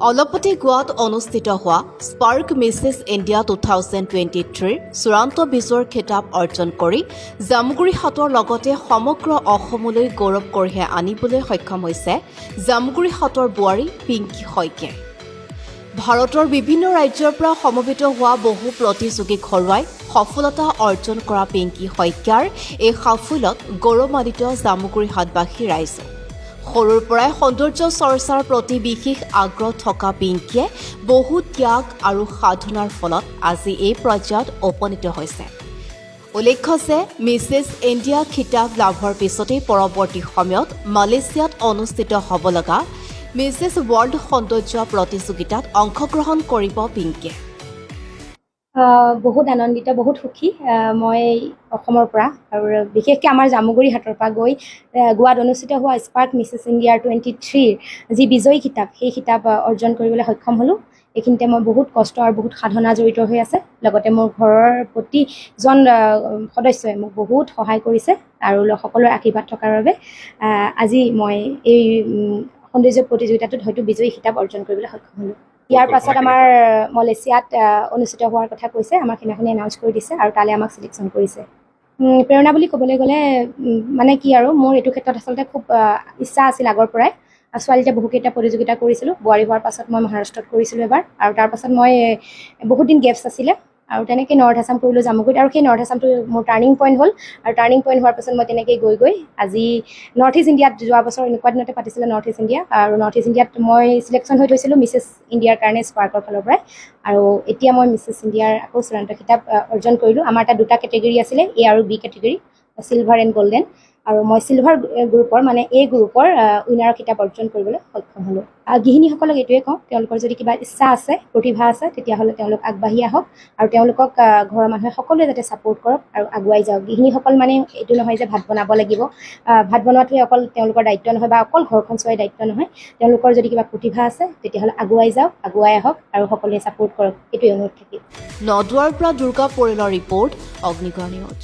অলপতে গোৱাত অনুষ্ঠিত হোৱা স্পাৰ্ক মিছেছ ইণ্ডিয়া 2023 চূড়ান্ত বিজয়ৰ খিতাপ অৰ্জন কৰি জামুগুৰিহাটৰ লগতে সমগ্ৰ অসমলৈ গৌৰৱ কঢ়িয়াই আনিবলৈ সক্ষম হৈছে জামুগুৰিহাটৰ বোৱাৰী পিংকী শইকীয়াই। ভাৰতৰ বিভিন্ন ৰাজ্যৰ পৰা সমবেত হোৱা বহু প্ৰতিযোগীক হৰুৱাই সফলতা অৰ্জন কৰা পিংকী শইকীয়াৰ এই সাফল্যত গৌৰৱান্বিত জামুগুৰিহাটবাসী ৰাইজ। সৰুৰ পৰাই সৌন্দৰ্য চৰ্চাৰ প্ৰতি বিশেষ আগ্ৰহ থকা পিংকীয়ে বহু ত্যাগ আৰু সাধনাৰ ফলত আজি এই পৰ্যায়ত উপনীত হৈছে। উল্লেখ্য যে মিছেছ ইণ্ডিয়া খিতাপ লাভৰ পিছতেই পৰৱৰ্তী সময়ত মালয়েছিয়াত অনুষ্ঠিত হ'ব লগা মিছেছ ৱৰ্ল্ড সৌন্দৰ্য প্ৰতিযোগিতাত অংশগ্ৰহণ কৰিব পিংকীয়ে। বহুত আনন্দিত, বহুত সুখী মই অসমৰ পৰা আৰু বিশেষকৈ আমাৰ জামুগুৰিহাটৰ পৰা গৈ গোৱাত অনুষ্ঠিত হোৱা স্পাৰ্ক মিছেছ ইণ্ডিয়াৰ 23 যি বিজয়ী খিতাপ সেই খিতাপ অৰ্জন কৰিবলৈ সক্ষম হ'লোঁ। এইখিনিতে মই বহুত কষ্ট আৰু বহুত সাধনা জড়িত হৈ আছে। লগতে মোৰ ঘৰৰ প্ৰতিজন সদস্যই মোক বহুত সহায় কৰিছে আৰু সকলোৰে আশীৰ্বাদ থকাৰ বাবে আজি মই এই সৌন্দৰ্য প্ৰতিযোগিতাটোত হয়তো বিজয়ী খিতাপ অৰ্জন কৰিবলৈ সক্ষম হ'লোঁ। ইয়াৰ পাছত আমাৰ মালয়েছিয়াত অনুষ্ঠিত হোৱাৰ কথা কৈছে, আমাক সেইদিনাখনি এনাউন্স কৰি দিছে আৰু তালৈ আমাক ছিলেকশ্যন কৰিছে। প্ৰেৰণা বুলি ক'বলৈ গ'লে মানে কি আৰু মোৰ এইটো ক্ষেত্ৰত আচলতে খুব ইচ্ছা আছিল আগৰ পৰাই। ছোৱালীতে বহুকেইটা প্ৰতিযোগিতা কৰিছিলোঁ। বোৱাৰী হোৱাৰ পাছত মই মহাৰাষ্ট্ৰত কৰিছিলোঁ এবাৰ, আৰু তাৰ পাছত মই বহুত দিন গেপছ আছিলে আৰু তেনেকৈ নৰ্থ আছাম কৰিলোঁ জামুগুৰিত, আৰু সেই নৰ্থ আছামটো মোৰ টাৰ্ণিং পইণ্ট হ'ল। আৰু টাৰ্ণিং পইণ্ট হোৱাৰ পাছত মই তেনেকৈ গৈ আজি নৰ্থ ইষ্ট ইণ্ডিয়াত যোৱা বছৰ এনেকুৱা দিনতে পাতিছিলে নৰ্থ ইষ্ট ইণ্ডিয়া, আৰু নৰ্থ ইষ্ট ইণ্ডিয়াত মই ছিলেকশ্যন হৈ থৈছিলোঁ মিছেছ ইণ্ডিয়াৰ কাৰণে স্পাৰ্কৰ ফালৰ পৰাই। আৰু এতিয়া মই মিছেছ ইণ্ডিয়াৰ আকৌ চূড়ান্ত খিতাপ অৰ্জন কৰিলোঁ। আমাৰ তাত দুটা কেটেগৰী আছিলে, এ আৰু B category, silver and golden, আৰু মই চিলভাৰ গ্ৰুপৰ মানে এ গ্ৰুপৰ উইনাৰৰ খিতাপ অৰ্জন কৰিবলৈ সক্ষম হ'লোঁ। গৃহিণীসকলক এইটোৱে কওঁ, তেওঁলোকৰ যদি কিবা ইচ্ছা আছে, প্ৰতিভা আছে, তেতিয়াহ'লে তেওঁলোক আগবাঢ়ি আহক আৰু তেওঁলোকক ঘৰৰ মানুহে সকলোৱে যাতে ছাপোৰ্ট কৰক আৰু আগুৱাই যাওক। গৃহিণীসকল মানে এইটো নহয় যে ভাত বনাব লাগিব, ভাত বনোৱাটোৱে অকল তেওঁলোকৰ দায়িত্ব নহয় বা অকল ঘৰখন চোৱাৰ দায়িত্ব নহয়। তেওঁলোকৰ যদি কিবা প্ৰতিভা আছে তেতিয়াহ'লে আগুৱাই যাওক, আগুৱাই আহক আৰু সকলোৱে ছাপোৰ্ট কৰক, এইটোৱে অনুৰোধ থাকিল। নদুৱাৰ পৰা দুৰ্গা পৰিয়ালৰ ৰিপৰ্ট, অগ্নিগড় নিউজ।